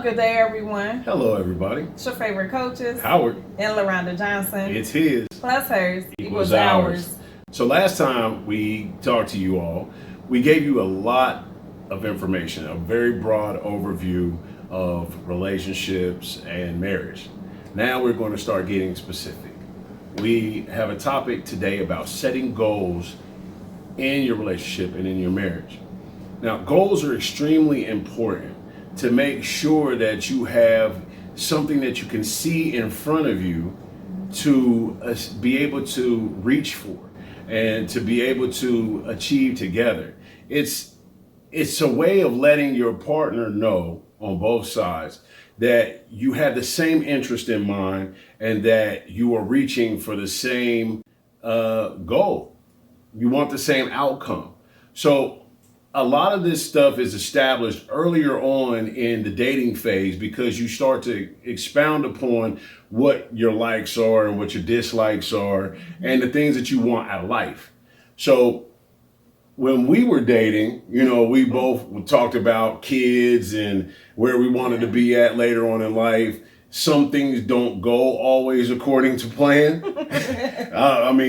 good day, everyone. Hello, everybody. It's your favorite coaches, Howard. And LaRonda Johnson. It's his. Plus hers Equals ours. So last time we talked to you all, we gave you a lot of information, a very broad overview of relationships and marriage. Now we're going to start getting specific. We have a topic today about setting goals in your relationship and in your marriage. Now, goals are extremely important to make sure that you have something that you can see in front of you to be able to reach for and to be able to achieve together. It's a way of letting your partner know on both sides that you have the same interest in mind and that you are reaching for the same goal. You want the same outcome. So a lot of this stuff is established earlier on in the dating phase because you start to expound upon what your likes are and what your dislikes are and the things that you want out of life. So when we were dating, we both talked about kids and where we wanted to be at later on in life. Some things don't go always according to plan.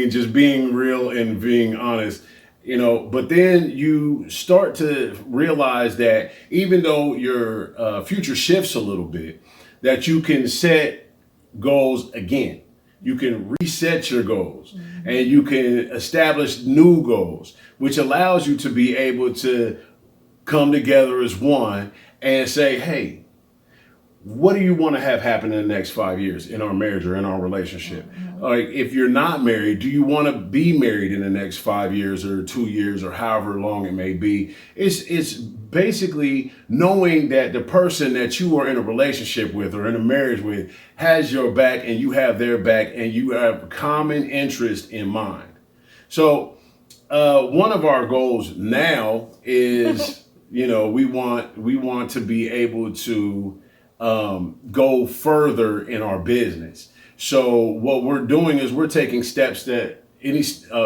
Just being real and being honest. But then you start to realize that even though your future shifts a little bit, that you can set goals again. You can reset your goals and you can establish new goals, which allows you to be able to come together as one and say, hey, what do you want to have happen in the next 5 years in our marriage or in our relationship? Like, if you're not married, do you want to be married in the next 5 years or 2 years or however long it may be? It's basically knowing that the person that you are in a relationship with or in a marriage with has your back and you have their back and you have common interest in mind. So one of our goals now is, we want to be able to go further in our business. So what we're doing is we're taking steps that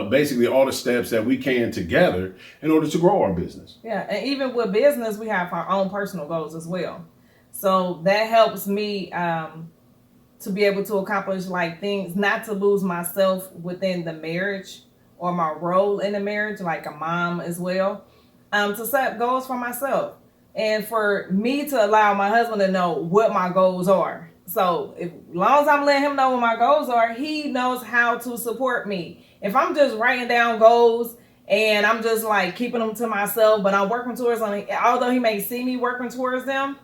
basically all the steps that we can together in order to grow our business. Yeah, and even with business, we have our own personal goals as well. So that helps me to be able to accomplish things, not to lose myself within the marriage or my role in the marriage, like a mom as well, to set goals for myself. And for me to allow my husband to know what my goals are. So as long as I'm letting him know what my goals are, he knows how to support me. If I'm just writing down goals and I'm just keeping them to myself, but I'm working towards them, although he may see me working towards them,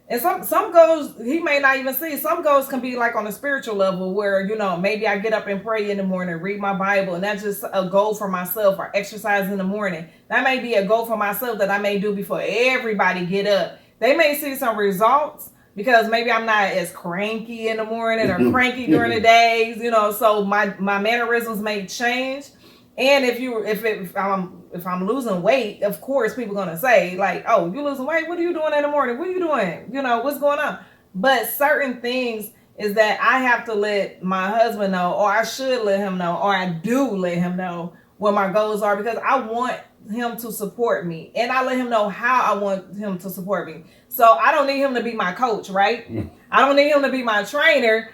and some goals he may not even see. Some goals can be on a spiritual level where, maybe I get up and pray in the morning, read my Bible, and that's just a goal for myself, or exercise in the morning. That may be a goal for myself that I may do before everybody get up. They may see some results because maybe I'm not as cranky in the morning or cranky during the days, so my mannerisms may change. And if I'm losing weight, of course people gonna say oh, you losing weight? What are you doing in the morning? What are you doing? What's going on? But certain things is that I have to let my husband know, or I should let him know, or I do let him know what my goals are, because I want him to support me, and I let him know how I want him to support me. So I don't need him to be my coach, right? I don't need him to be my trainer.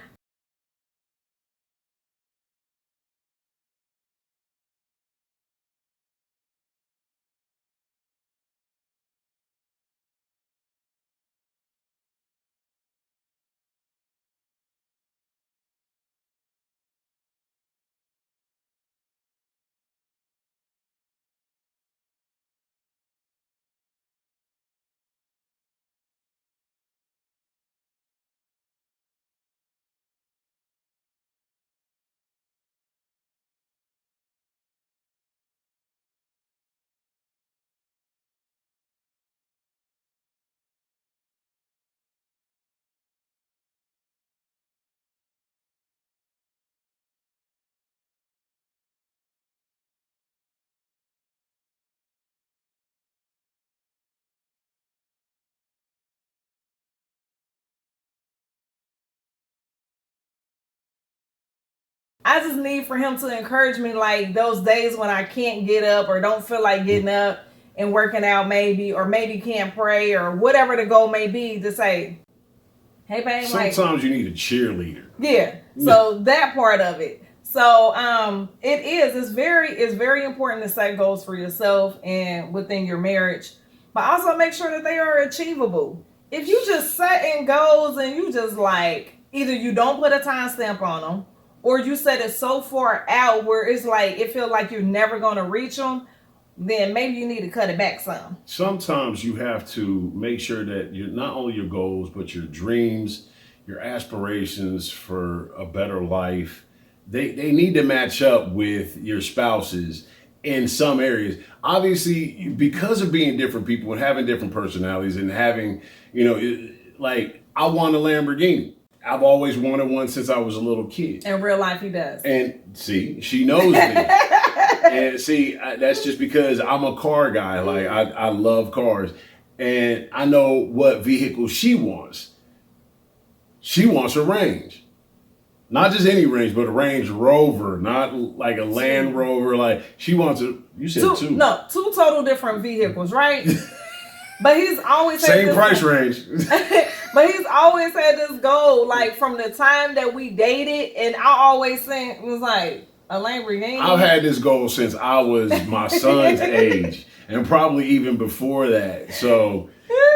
I just need for him to encourage me those days when I can't get up or don't feel like getting up and working out maybe, or maybe can't pray or whatever the goal may be, to say, Hey, babe. Like, Sometimes you need a cheerleader. yeah. So that part of it. So it's very important to set goals for yourself and within your marriage, but also make sure that they are achievable. If you just setting goals and you just like, either you don't put a time stamp on them, or you set it so far out where it's like it feels like you're never gonna reach them, then maybe you need to cut it back some. Sometimes you have to make sure that you're not only your goals, but your dreams, your aspirations for a better life, they need to match up with your spouses in some areas. Obviously, because of being different people and having different personalities and having, like I want a Lamborghini. I've always wanted one since I was a little kid. In real life, he does. And see, she knows me. And see, that's just because I'm a car guy. Like I love cars, and I know what vehicle she wants. She wants a Range, not just any Range, but a Range Rover, not like a Land Rover. Like she wants a. You said two. No, two total different vehicles, right? But he's always had same price range. But he's always had this goal, like from the time that we dated, and I always think it was like a Lamborghini. I've had this goal since I was my son's age, and probably even before that. So,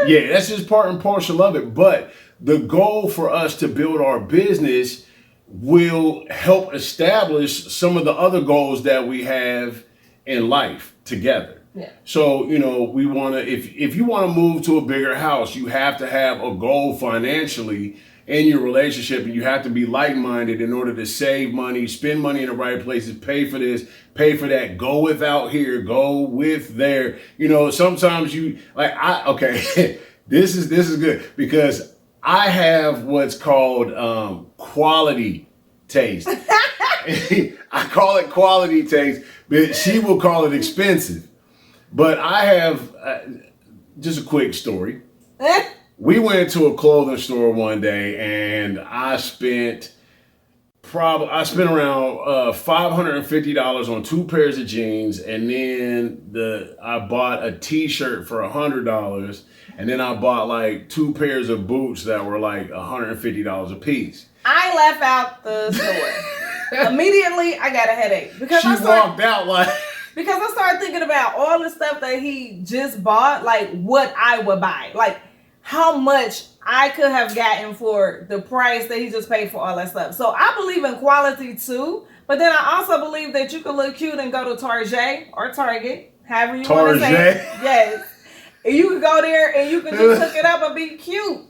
yeah, that's just part and parcel of it. But the goal for us to build our business will help establish some of the other goals that we have in life together. Yeah. So, we want to, if you want to move to a bigger house, you have to have a goal financially in your relationship, and you have to be like-minded in order to save money, spend money in the right places, pay for this, pay for that, go without here, go with there. Sometimes you okay, this is good because I have what's called quality taste. I call it quality taste, but she will call it expensive. But I have just a quick story. We went to a clothing store one day, and I spent around $550 on 2 pairs of jeans, and then I bought a T-shirt for $100, and then I bought like 2 pairs of boots that were like $150 a piece. I left out the store. Immediately, I got a headache because she walked out like. Because I started thinking about all the stuff that he just bought, like what I would buy, like how much I could have gotten for the price that he just paid for all that stuff. So I believe in quality too, but then I also believe that you can look cute and go to Target or Target, however you want to say it. Yes. And you can go there and you can just hook it up and be cute.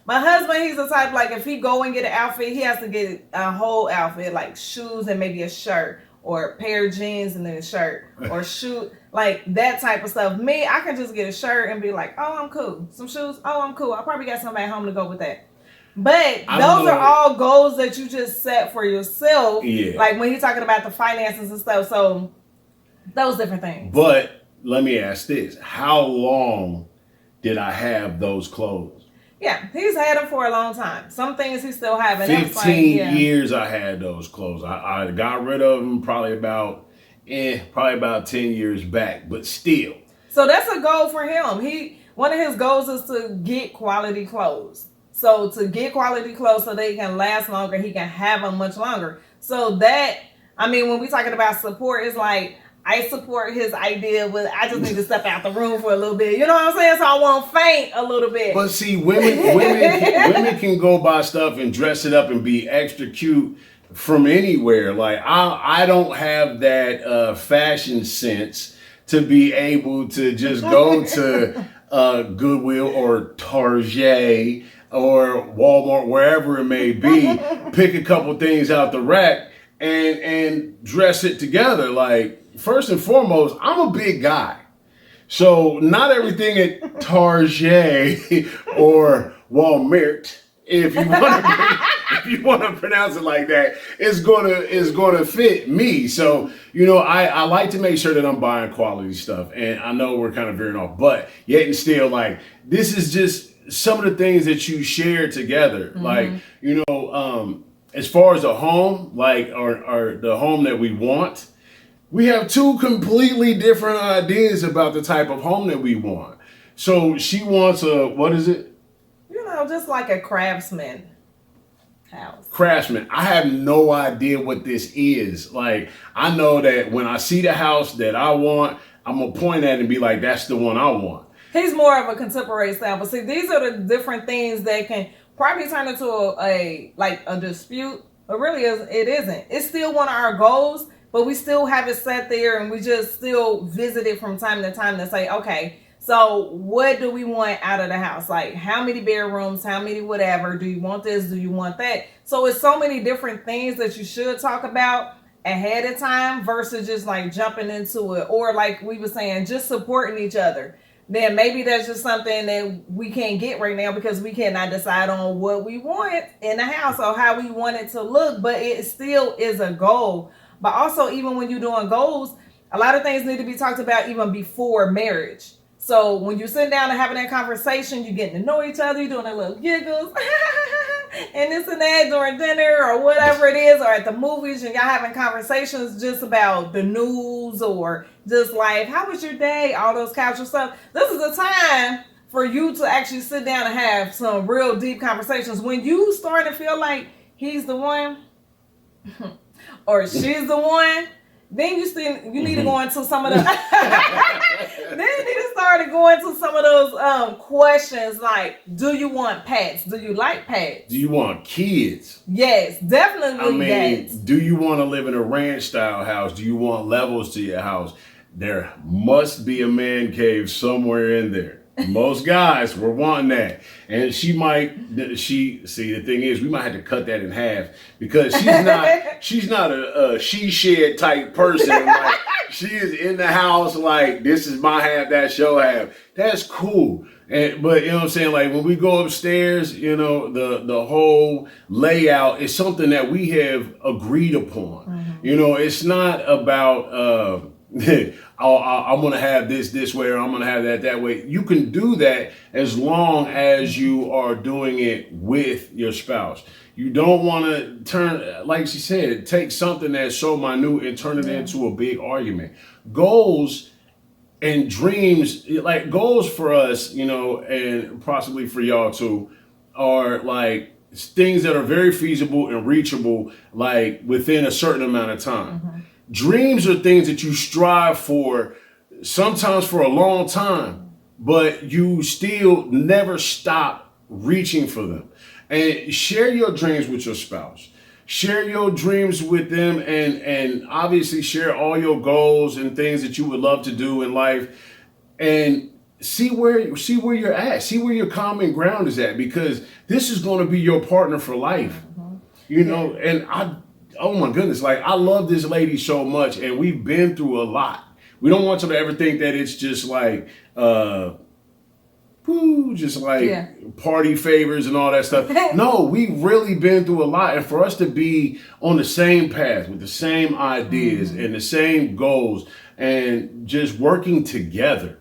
My husband, he's the type, like if he go and get an outfit, he has to get a whole outfit, like shoes and maybe a shirt. Or a pair of jeans and then a shirt, or shoe, like that type of stuff. Me, I can just get a shirt and be like, oh, I'm cool. Some shoes, oh, I'm cool. I probably got somebody at home to go with that. But those are all goals that you just set for yourself. Yeah. Like when you're talking about the finances and stuff. So those different things. But let me ask this. How long did I have those clothes? Yeah, he's had them for a long time. Some things he still have. 15 years I had those clothes. I got rid of them probably about 10 years back, but still. So that's a goal for him. One of his goals is to get quality clothes. So to get quality clothes so they can last longer, he can have them much longer. So when we're talking about support, it's like, I support his idea, but I just need to step out the room for a little bit. You know what I'm saying? So I won't faint a little bit. But see, women can go buy stuff and dress it up and be extra cute from anywhere. Like I don't have that fashion sense to be able to just go to Goodwill or Target or Walmart, wherever it may be, pick a couple things out the rack and dress it together. Like, first and foremost, I'm a big guy. So not everything at Target or Walmart, if you want to pronounce it like that, is gonna fit me. So, I like to make sure that I'm buying quality stuff. And I know we're kind of veering off, but yet and still, like, this is just some of the things that you share together. Mm-hmm. Like, as far as a home, like, or the home that we want, we have 2 completely different ideas about the type of home that we want. So she wants what is it? just like a craftsman house. Craftsman. I have no idea what this is. Like, I know that when I see the house that I want, I'm going to point at it and be like, that's the one I want. He's more of a contemporary style. But see, these are the different things that can probably turn into a dispute. But really, it isn't. It's still one of our goals, but we still have it set there and we just still visit it from time to time to say, okay, so what do we want out of the house? Like, how many bedrooms, how many whatever, do you want this, do you want that? So it's so many different things that you should talk about ahead of time versus just like jumping into it, or like we were saying, just supporting each other. Then maybe that's just something that we can't get right now because we cannot decide on what we want in the house or how we want it to look, but it still is a goal. But also, even when you're doing goals, a lot of things need to be talked about even before marriage. So when you're sitting down and having that conversation, you're getting to know each other, you're doing a little giggles and this and that during dinner or whatever it is, or at the movies, and y'all having conversations just about the news or just like, how was your day? All those casual stuff. This is a time for you to actually sit down and have some real deep conversations. When you start to feel like he's the one or she's the one, then you need to go into some of the then you need to start to go into some of those questions like, do you want pets? Do you like pets? Do you want kids? Yes, definitely. I mean, do you want to live in a ranch style house? Do you want levels to your house? There must be a man cave somewhere in there. Most guys were wanting that. And see, the thing is, we might have to cut that in half because she's not a she shed type person. Like, she is in the house like, this is my half, that's your half. That's cool. But you know what I'm saying? Like, when we go upstairs, you know, the whole layout is something that we have agreed upon. Mm-hmm. You know, it's not about I'm going to have this way or I'm going to have that way. You can do that as long as you are doing it with your spouse. You don't want to turn, like she said, take something that's so minute and turn it into a big argument. Goals and dreams, like goals for us, you know, and possibly for y'all too, are like things that are very feasible and reachable, like within a certain amount of time. Mm-hmm. Dreams are things that you strive for, sometimes for a long time, but you still never stop reaching for them. And share your dreams with your spouse. Share your dreams with them, and obviously share all your goals and things that you would love to do in life, and see where you're at. See where your common ground is at, because this is going to be your partner for life. Mm-hmm. You know, and oh my goodness, like, I love this lady so much, and we've been through a lot. We don't want you to ever think that it's just like, party favors and all that stuff. No, we've really been through a lot. And for us to be on the same path with the same ideas and the same goals and just working together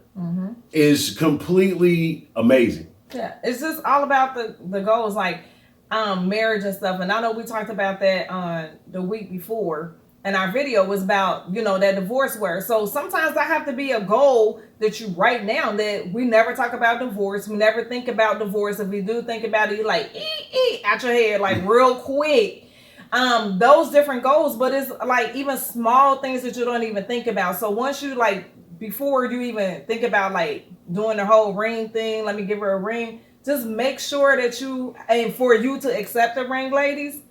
is completely amazing. Yeah, it's just all about the goals, like marriage and stuff. And I know we talked about that on the week before. And our video was about, you know, that divorce word. So sometimes that have to be a goal that you write down, that we never talk about divorce. We never think about divorce. If we do think about it, you like, out your head, like real quick. Those different goals, but it's like even small things that you don't even think about. So once you before you even think about like doing the whole ring thing, let me give her a ring, just make sure that and for you to accept the ring, ladies,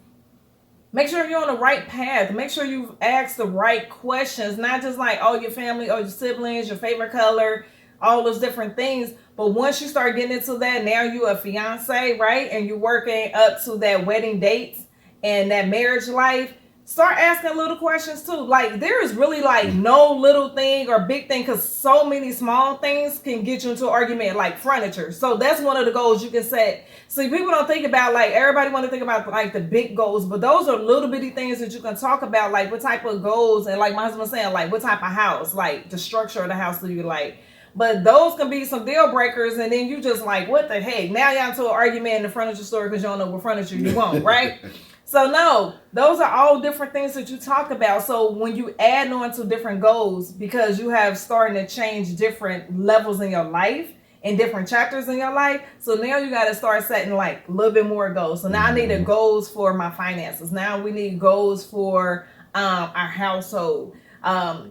make sure you're on the right path. Make sure you've asked the right questions, not just like, oh, your family or your siblings, your favorite color, all those different things. But once you start getting into that, now you're a fiance, right? And you're working up to that wedding date and that marriage life, start asking little questions too. Like, there is really like no little thing or big thing, because so many small things can get you into an argument, like furniture. So that's one of the goals you can set. See, people don't think about, like, everybody want to think about like the big goals, but those are little bitty things that you can talk about, like what type of goals, and like my husband was saying, like what type of house, like the structure of the house do you like. But those can be some deal breakers, and then you just like, what the heck? Now y'all into an argument in the furniture store because you don't know what furniture you want, right? So no, those are all different things that you talk about. So when you add on to different goals, because you have starting to change different levels in your life, in different chapters in your life. So now you got to start setting like a little bit more goals. So now I need goals for my finances. Now we need goals for our household.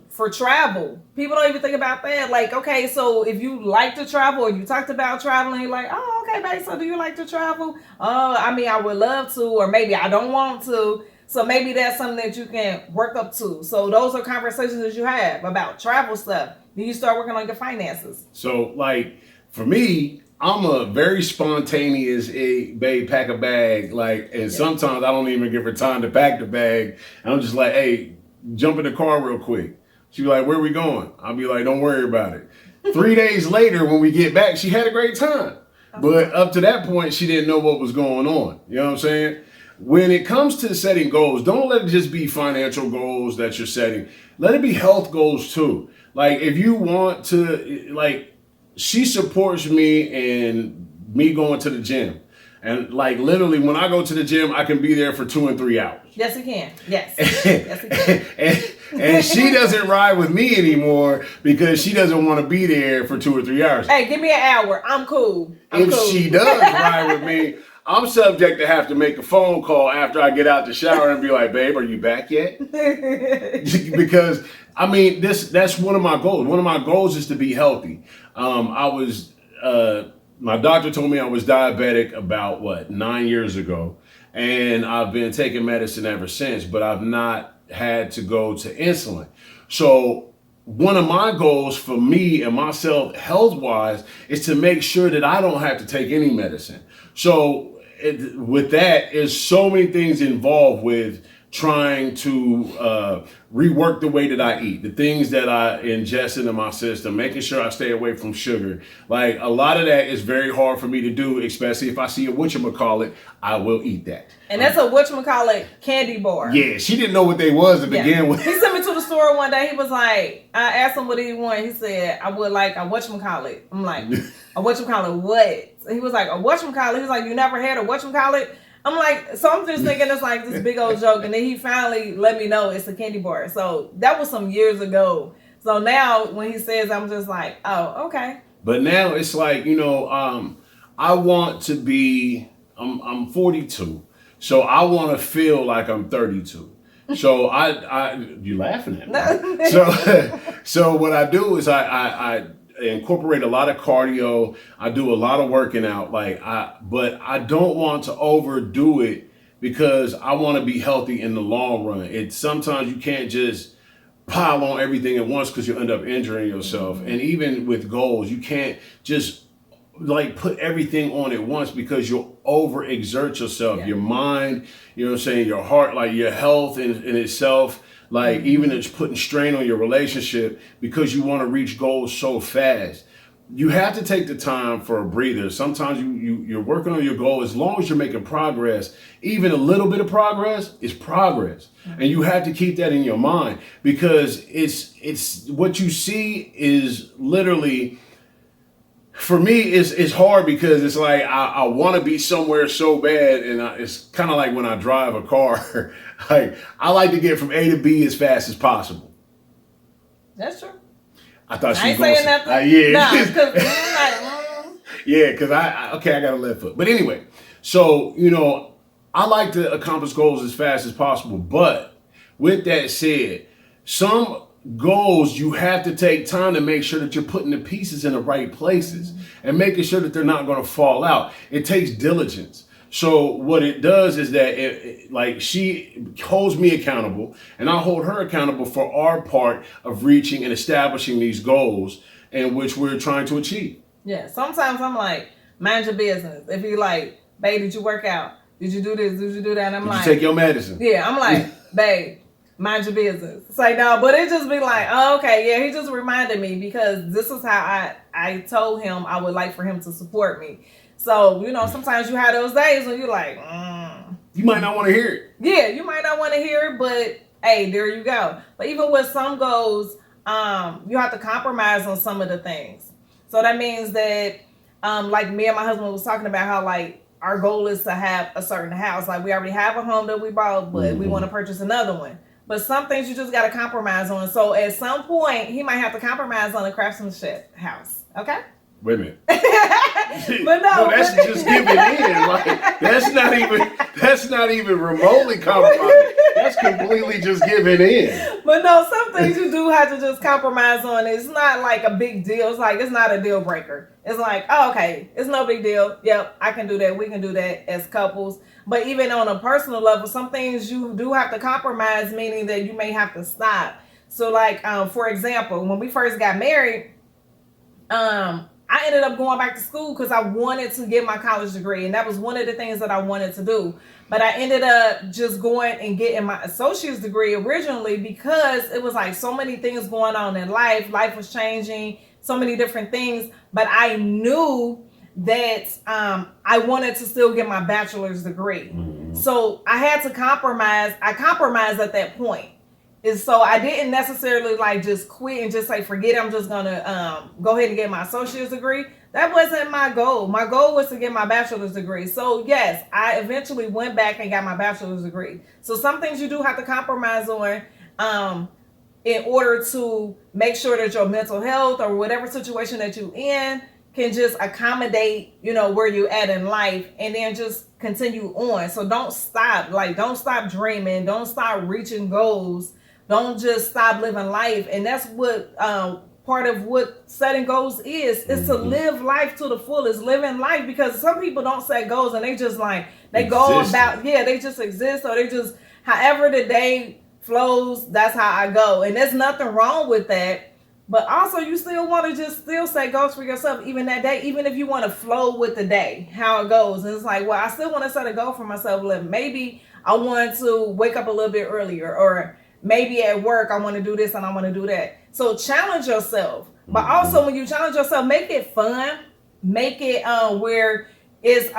For travel, people don't even think about that. Like, okay, so if you like to travel or you talked about traveling, you're like, oh, okay, babe, so do you like to travel? Oh, I mean, I would love to, or maybe I don't want to. So maybe that's something that you can work up to. So those are conversations that you have about travel stuff. Then you start working on your finances. So like for me, I'm a very spontaneous, hey, babe, pack a bag. Like, and sometimes I don't even give her time to pack the bag. And I'm just like, hey, jump in the car real quick. She'd be like, where are we going? I'll be like, don't worry about it. 3 days later, when we get back, she had a great time. But up to that point, she didn't know what was going on. You know what I'm saying? When it comes to setting goals, don't let it just be financial goals that you're setting. Let it be health goals too. Like if you want to, like she supports me in me going to the gym. And like literally when I go to the gym, I can be there for 2 and 3 hours. Yes, you can. Yes. Yes, you can. and she doesn't ride with me anymore because she doesn't want to be there for 2 or 3 hours. Hey, give me an hour. I'm cool. If she does ride with me, I'm subject to have to make a phone call after I get out the shower and be like, babe, are you back yet? Because I mean, that's one of my goals. One of my goals is to be healthy. My doctor told me I was diabetic about 9 years ago, and I've been taking medicine ever since, but I've not had to go to insulin. So one of my goals for me and myself health-wise is to make sure that I don't have to take any medicine. So with that, there's so many things involved with trying to rework the way that I eat, the things that I ingest into my system, making sure I stay away from sugar. Like a lot of that is very hard for me to do, especially if I see a whatchamacallit, I will eat that. And that's a whatchamacallit candy bar. Yeah, she didn't know what they was to begin with. He sent me to the store one day. He was like, I asked him what he wanted. He said, I would like a whatchamacallit. I'm like, a whatchamacallit what? He was like, a whatchamacallit? He was like, you never had a whatchamacallit? I'm like, so I'm just thinking it's like this big old joke. And then he finally let me know it's a candy bar. So that was some years ago. So now when he says, I'm just like, oh, okay. But now it's like, I want to be, I'm 42. So I want to feel like I'm 32. So you laughing at me. So what I do is I incorporate a lot of cardio. I do a lot of working out. But I don't want to overdo it because I want to be healthy in the long run. Sometimes you can't just pile on everything at once because you'll end up injuring yourself. And even with goals, you can't just put everything on at once because you'll overexert yourself. Your mind, your heart, your health in itself. Even it's putting strain on your relationship because you want to reach goals so fast. You have to take the time for a breather. Sometimes you're working on your goal. As long as you're making progress, even a little bit of progress is progress. And you have to keep that in your mind because it's what you see is literally, for me, it's hard because it's like I want to be somewhere so bad, and it's kind of like when I drive a car. I like to get from A to B as fast as possible. That's true. I thought she ain't saying nothing. Yeah, because I got a left foot. But anyway, so I like to accomplish goals as fast as possible. But with that said, some goals you have to take time to make sure that you're putting the pieces in the right places and making sure that they're not going to fall out. It takes diligence. So what it does is that she holds me accountable and I hold her accountable for our part of reaching and establishing these goals in which we're trying to achieve. Yeah. Sometimes I'm like, mind your business. If you're like, babe, did you work out? Did you do this? Did you do that? And I'm did like, you take your medicine? Yeah. I'm like, babe, mind your business. It's like, no, but it just be like, oh, okay. Yeah. He just reminded me because this is how I told him I would like for him to support me. So, sometimes you have those days when you're like, You might not want to hear it. Yeah, you might not want to hear it, but hey, there you go. But even with some goals, you have to compromise on some of the things. So that means that, like me and my husband was talking about how our goal is to have a certain house. Like we already have a home that we bought, but we want to purchase another one. But some things you just got to compromise on. So at some point, he might have to compromise on the craftsmanship house. Okay? Wait a minute. But no, that's just giving in. Like that's not even remotely compromising. That's completely just giving in. But no, some things you do have to just compromise on. It's not like a big deal. It's like, it's not a deal breaker. It's like, oh, okay, it's no big deal. Yep, I can do that. We can do that as couples. But even on a personal level, some things you do have to compromise, meaning that you may have to stop. So like, for example, when we first got married, I ended up going back to school because I wanted to get my college degree. And that was one of the things that I wanted to do. But I ended up just going and getting my associate's degree originally because it was like so many things going on in life. Life was changing, so many different things. But I knew that I wanted to still get my bachelor's degree. Mm-hmm. So I had to compromise. I compromised at that point. And so I didn't necessarily like just quit and just say, forget it, I'm just going to go ahead and get my associate's degree. That wasn't my goal. My goal was to get my bachelor's degree. So yes, I eventually went back and got my bachelor's degree. So some things you do have to compromise on in order to make sure that your mental health or whatever situation that you're in can just accommodate, where you're at in life, and then just continue on. So don't stop. Like, don't stop dreaming. Don't stop reaching goals. Don't just stop living life. And that's what part of what setting goals is to live life to the fullest, living life. Because some people don't set goals and they just like, they go about, they just exist. Or they just, however the day flows, that's how I go. And there's nothing wrong with that. But also you still want to just still set goals for yourself, even that day, even if you want to flow with the day, how it goes. And it's like, well, I still want to set a goal for myself. Maybe I want to wake up a little bit earlier, or maybe at work, I want to do this and I want to do that. So challenge yourself. But also when you challenge yourself, make it fun. Make it where it's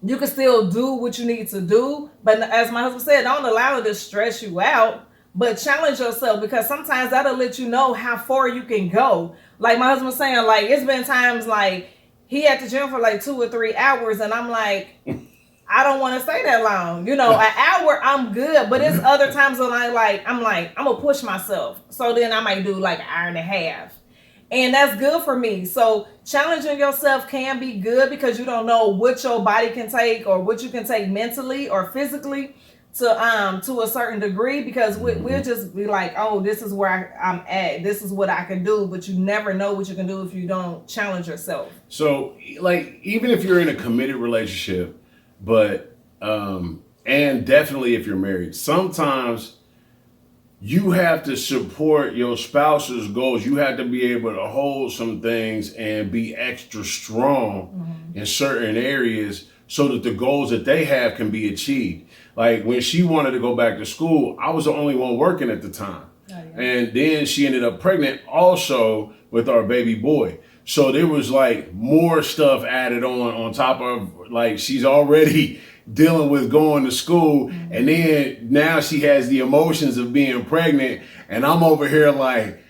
you can still do what you need to do. But as my husband said, don't allow it to stress you out. But challenge yourself, because sometimes that'll let you know how far you can go. Like my husband was saying, like it's been times like he at the gym for like 2 or 3 hours and I'm like, I don't want to stay that long. An hour, I'm good. But it's other times when I'm gonna push myself. So then I might do like an hour and a half. And that's good for me. So challenging yourself can be good because you don't know what your body can take or what you can take mentally or physically to a certain degree, because we'll just be like, oh, this is where I'm at. This is what I can do. But you never know what you can do if you don't challenge yourself. So like, even if you're in a committed relationship, but and definitely if you're married, sometimes you have to support your spouse's goals. You have to be able to hold some things and be extra strong in certain areas so that the goals that they have can be achieved. Like when she wanted to go back to school, I was the only one working at the time. Oh, yeah. And then she ended up pregnant also with our baby boy. So there was like more stuff added on top of, like, she's already dealing with going to school. And then now she has the emotions of being pregnant. And I'm over here like,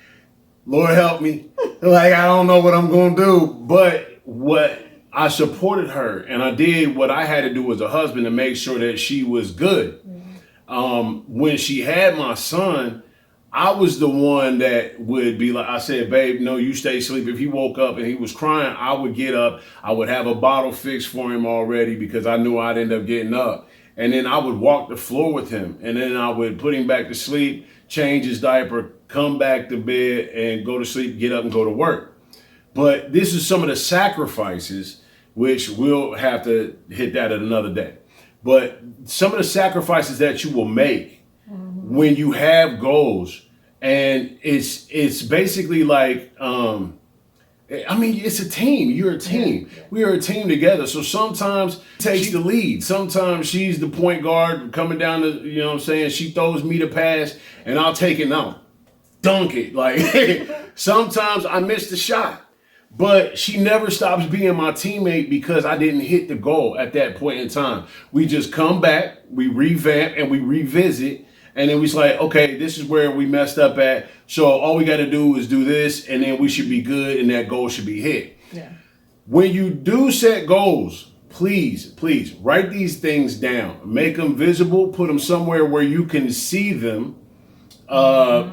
Lord help me. Like, I don't know what I'm going to do. But what I supported her and I did what I had to do as a husband to make sure that she was good. When she had my son, I was the one that would be like, I said, babe, no, you stay asleep. If he woke up and he was crying, I would get up. I would have a bottle fixed for him already because I knew I'd end up getting up. And then I would walk the floor with him. And then I would put him back to sleep, change his diaper, come back to bed and go to sleep, get up and go to work. But this is some of the sacrifices, which we'll have to hit that at another day. But some of the sacrifices that you will make when you have goals, and it's basically like, it's a team. You're a team. Yeah. We are a team together. So sometimes she takes the lead. Sometimes she's the point guard coming down the, she throws me the pass and I'll take it and I'll dunk it. Like sometimes I miss the shot. But she never stops being my teammate because I didn't hit the goal at that point in time. We just come back, we revamp, and we revisit. And then we say, okay, this is where we messed up at. So all we got to do is do this, and then we should be good, and that goal should be hit. Yeah. When you do set goals, please write these things down. Make them visible. Put them somewhere where you can see them.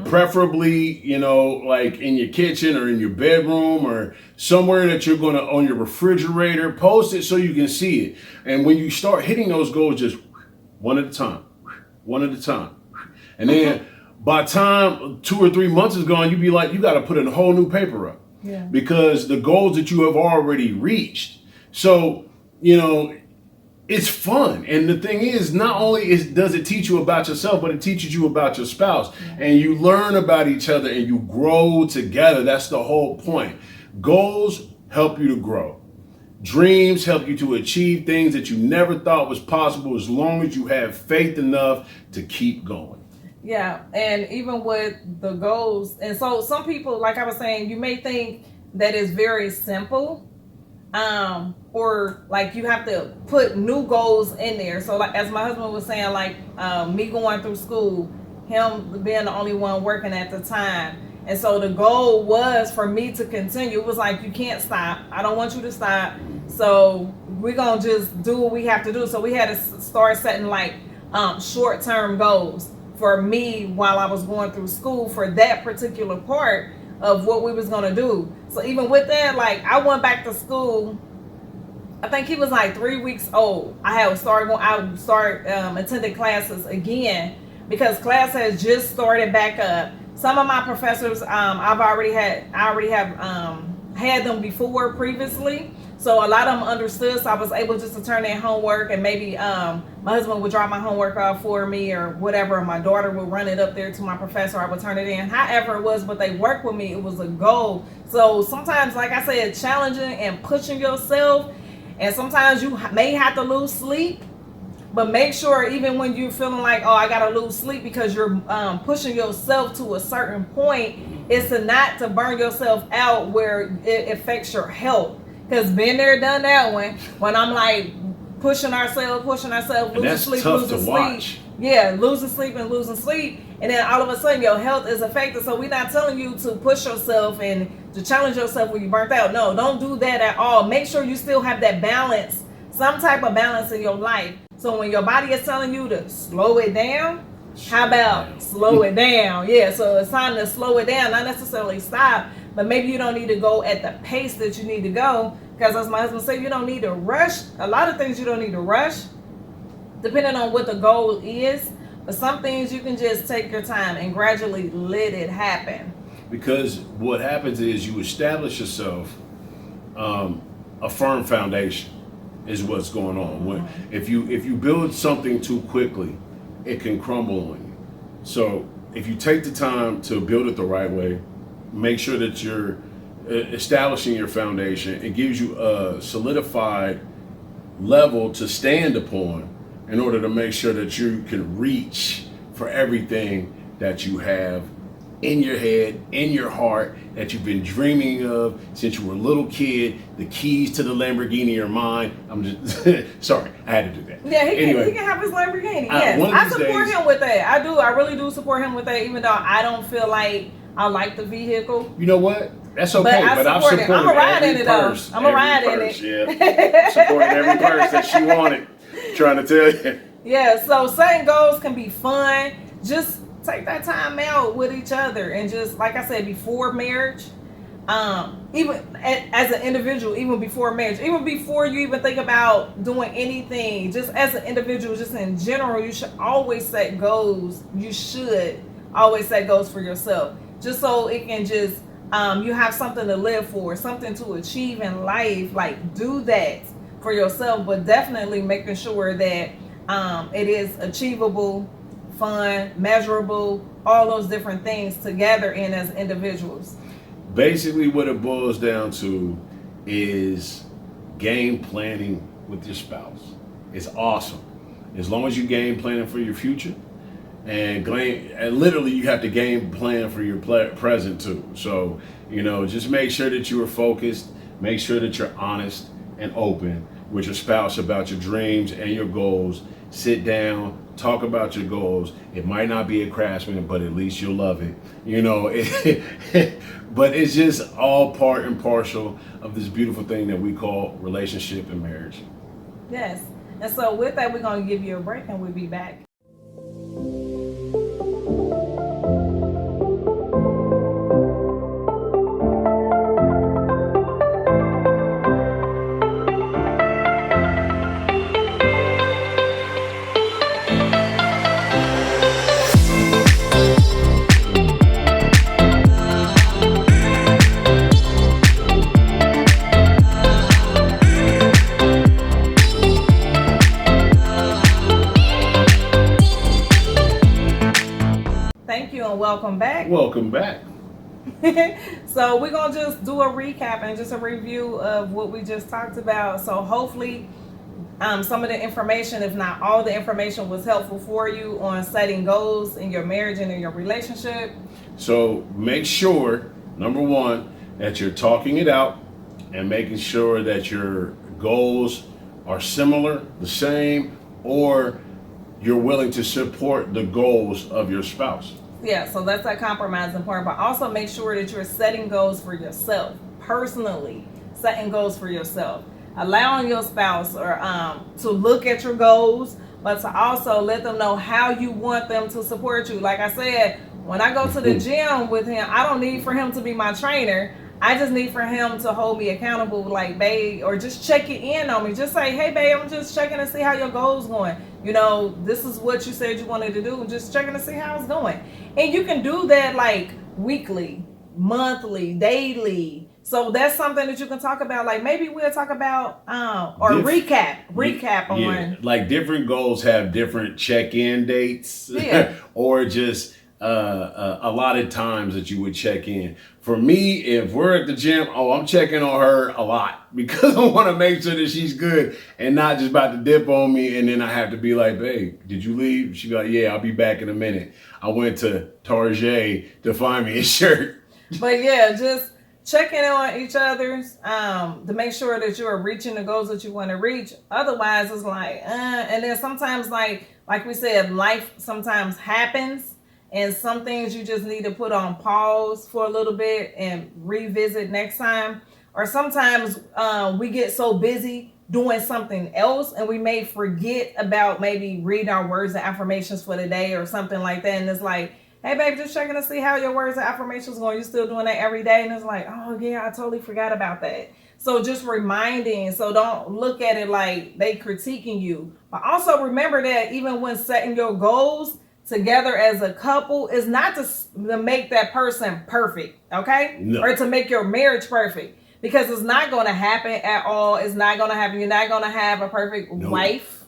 Preferably, like in your kitchen or in your bedroom or somewhere that you're going to, on your refrigerator, post it so you can see it. And when you start hitting those goals, just one at a time, one at a time. And then by time 2 or 3 months is gone, you be like, you got to put a whole new paper up. Yeah. Because the goals that you have already reached. So, it's fun. And the thing is, not only does it teach you about yourself, but it teaches you about your spouse. And you learn about each other and you grow together. That's the whole point. Goals help you to grow. Dreams help you to achieve things that you never thought was possible, as long as you have faith enough to keep going. Yeah, and even with the goals, and so some people, like I was saying, you may think that it's very simple, or like you have to put new goals in there. So like, as my husband was saying, like me going through school, him being the only one working at the time. And so the goal was for me to continue. It was like, you can't stop. I don't want you to stop. So we're going to just do what we have to do. So we had to start setting like short-term goals for me while I was going through school for that particular part of what we was going to do. So even with that, like I went back to school, I think he was like 3 weeks old. I started attending classes again because class has just started back up. Some of my professors, I already have had them before previously. So a lot of them understood, so I was able just to turn in homework, and maybe my husband would drop my homework off for me or whatever, or my daughter would run it up there to my professor, I would turn it in. However it was, but they worked with me, it was a goal. So sometimes, like I said, challenging and pushing yourself, and sometimes you may have to lose sleep, but make sure even when you're feeling like, oh, I gotta lose sleep because you're pushing yourself to a certain point, it's not to burn yourself out where it affects your health. Because been there, done that one. When I'm like pushing ourselves, losing sleep, losing sleep. Yeah, losing sleep. And then all of a sudden your health is affected. So we're not telling you to push yourself and to challenge yourself when you're burnt out. No, don't do that at all. Make sure you still have that balance, some type of balance in your life. So when your body is telling you to slow it down, how about slow it down? Yeah, so it's time to slow it down, not necessarily stop. But maybe you don't need to go at the pace that you need to go. Because as my husband said, you don't need to rush. A lot of things you don't need to rush, depending on what the goal is. But some things you can just take your time and gradually let it happen. Because what happens is you establish yourself a firm foundation is what's going on. If you build something too quickly, it can crumble on you. So if you take the time to build it the right way, make sure that you're establishing your foundation. It gives you a solidified level to stand upon in order to make sure that you can reach for everything that you have in your head, in your heart, that you've been dreaming of since you were a little kid. The keys to the Lamborghini are mine. I'm just sorry, I had to do that. Yeah, he can have his Lamborghini. Yes, I support him with that. I do. I really do support him with that, even though I don't feel like I like the vehicle. You know what? That's okay, but I've supported I'm a ride in it though. I'm a ride in it. Yeah. Supporting every purse that she wanted. Trying to tell you. Yeah, so setting goals can be fun. Just take that time out with each other, and just like I said, before marriage, even as an individual, even before marriage, even before you even think about doing anything, just as an individual, just in general, you should always set goals. You should always set goals for yourself, just so it can just you have something to live for, something to achieve in life. Like, do that for yourself, but definitely making sure that it is achievable, fun, measurable, all those different things together in as individuals. Basically what it boils down to is game planning with your spouse. It's awesome. As long as you game planning for your future, and literally you have to game plan for your present too. So, just make sure that you are focused, make sure that you're honest and open with your spouse about your dreams and your goals. Sit down, talk about your goals. It might not be a Craftsman, but at least you'll love it. But it's just all part and parcel of this beautiful thing that we call relationship and marriage. Yes. And so with that, we're going to give you a break and we'll be back. welcome back. Welcome back. So we're going to just do a recap and just a review of what we just talked about. So hopefully some of the information, if not all the information, was helpful for you on setting goals in your marriage and in your relationship. So make sure, number one, that you're talking it out and making sure that your goals are similar, the same, or you're willing to support the goals of your spouse. Yeah, so that's that compromising part. But also make sure that you're setting goals for yourself, personally, setting goals for yourself. Allowing your spouse or to look at your goals, but to also let them know how you want them to support you. Like I said, when I go to the gym with him, I don't need for him to be my trainer. I just need for him to hold me accountable, like, babe, or just check it in on me. Just say, hey, babe, I'm just checking to see how your goal's going. You know, this is what you said you wanted to do. Just checking to see how it's going. And you can do that like weekly, monthly, daily. So that's something that you can talk about. Like maybe we'll talk about recap on. Yeah, like different goals have different check-in dates, yeah. or just a lot of times that you would check in. For me, if we're at the gym, I'm checking on her a lot because I want to make sure that she's good and not just about to dip on me. And then I have to be like, babe, did you leave? She'd be like, yeah, I'll be back in a minute. I went to Target to find me a shirt. But yeah, just checking on each other's to make sure that you're reaching the goals that you want to reach. Otherwise, it's like, and then sometimes like we said, life sometimes happens. And some things you just need to put on pause for a little bit and revisit next time. Or sometimes we get so busy doing something else and we may forget about maybe reading our words and affirmations for the day or something like that. And it's like, hey, babe, just checking to see how your words and affirmations going. You still doing that every day? And it's like, oh, yeah, I totally forgot about that. So just reminding. So don't look at it like they critiquing you. But also remember that even when setting your goals together as a couple, is not to make that person perfect, okay? No. Or to make your marriage perfect, because it's not going to happen at all. It's not going to happen. You're not going to have a perfect wife.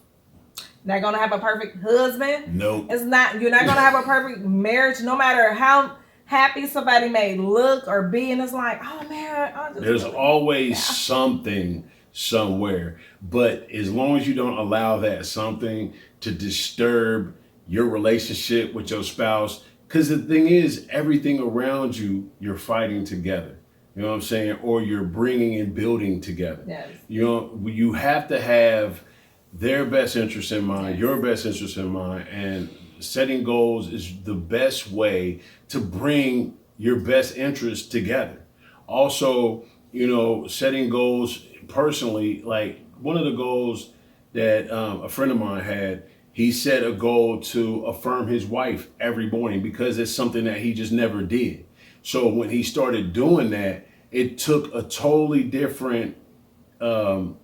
You're not going to have a perfect husband. No. It's not. You're not going to have a perfect marriage, no matter how happy somebody may look or be. And it's like, oh man, there's always something somewhere. But as long as you don't allow that something to disturb your relationship with your spouse, because the thing is, everything around you, you're fighting together. You know what I'm saying? Or you're bringing and building together. Yes. You know, you have to have their best interest in mind, your best interest in mind, and setting goals is the best way to bring your best interests together. Also, you know, setting goals personally, like one of the goals that a friend of mine had, he set a goal to affirm his wife every morning because it's something that he just never did. So when he started doing that, it took a totally different toll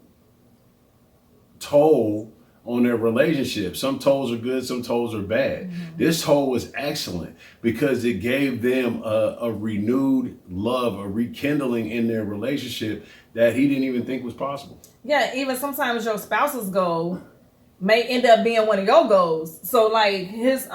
on their relationship. Some tolls are good, some tolls are bad. Mm-hmm. This toll was excellent because it gave them a renewed love, a rekindling in their relationship that he didn't even think was possible. Yeah, even sometimes your spouse's goal may end up being one of your goals. So like his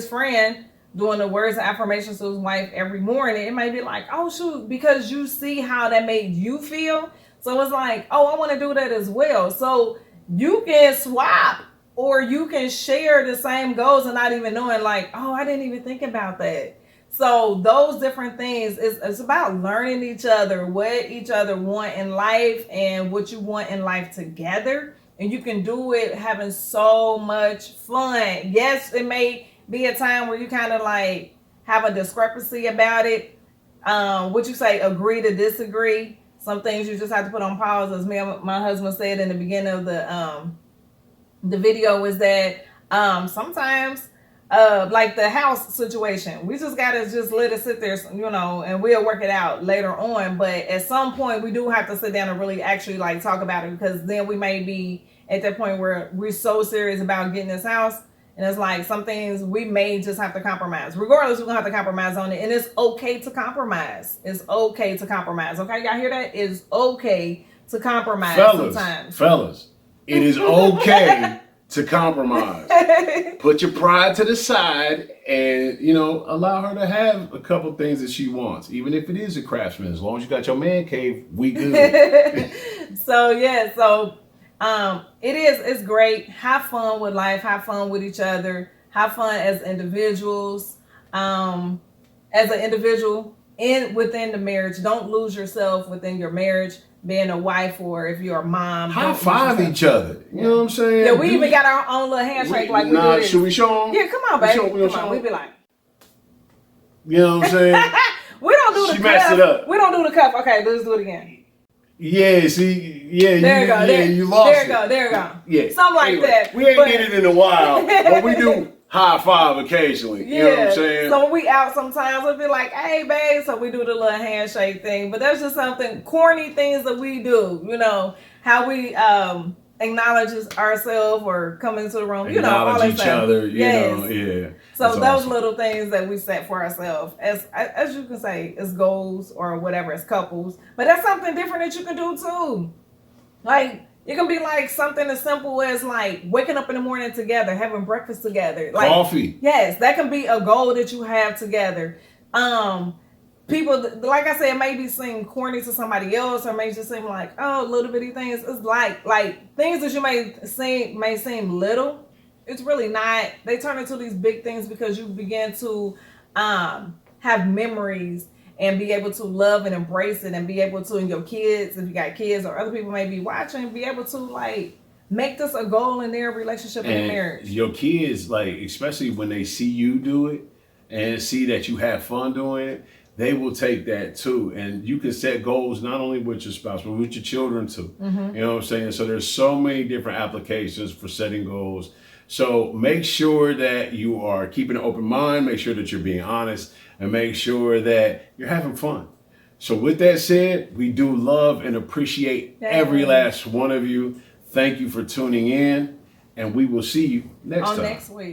friend doing the words of affirmations to his wife every morning, it might be like, oh shoot, because you see how that made you feel. So it's like, oh, I want to do that as well. So you can swap or you can share the same goals and not even knowing, like, oh, I didn't even think about that. So those different things, it's about learning each other, what each other want in life and what you want in life together. And you can do it having so much fun. Yes, it may be a time where you kind of like have a discrepancy about it. What you say, agree to disagree. Some things you just have to put on pause. As me and my husband said in the beginning of the video, is that sometimes like the house situation, we just gotta just let it sit there, you know, and we'll work it out later on. But at some point we do have to sit down and really actually like talk about it, because then we may be at that point where we're so serious about getting this house, and it's like some things we may just have to compromise. Regardless, we're gonna have to compromise on it, and it's okay to compromise. It's okay to compromise. Okay, y'all hear that? It's okay to compromise sometimes. Fellas, it is okay to compromise. Put your pride to the side and, allow her to have a couple things that she wants, even if it is a Craftsman. As long as you got your man cave, we good. It's great. Have fun with life, have fun with each other, have fun as individuals. As an individual within the marriage, don't lose yourself within your marriage. Being a wife, or if you're a mom, high five each other. You know what I'm saying? Yeah, we even got our own little handshake we do this. Should we show them? Yeah, come on, baby. Come on. We be like, you know what I'm saying? We don't do the cuff. She messed it up. We don't do the cuff. Okay, let's do it again. Yeah, see, yeah, you lost it. There you go. Yeah, something like that. We ain't did it in a while, but we do high five occasionally. You know what I'm saying? So when we out sometimes, we'll be like, hey, babe. So we do the little handshake thing. But that's just something, corny things that we do. How we acknowledge ourselves or come into the room. Acknowledge all that each stuff. other. Yes. Yeah. So that's those awesome. little things that we set for ourselves, as you can say, as goals or whatever, as couples. But that's something different that you can do too. Like, it can be like something as simple as like waking up in the morning together, having breakfast together. Like, coffee. Yes, that can be a goal that you have together. People, like I said, maybe seem corny to somebody else, or may just seem like, oh, little bitty things. It's like things that you may seem little. It's really not. They turn into these big things because you begin to have memories and be able to love and embrace it, and be able to, and your kids, if you got kids or other people may be watching, be able to like make this a goal in their relationship and marriage. Your kids, like, especially when they see you do it and see that you have fun doing it, they will take that too. And you can set goals not only with your spouse, but with your children too. Mm-hmm. You know what I'm saying? So there's so many different applications for setting goals. So make sure that you are keeping an open mind, make sure that you're being honest, and make sure that you're having fun. So with that said, we do love and appreciate every last one of you. Thank you for tuning in, and we will see you next time. Next week.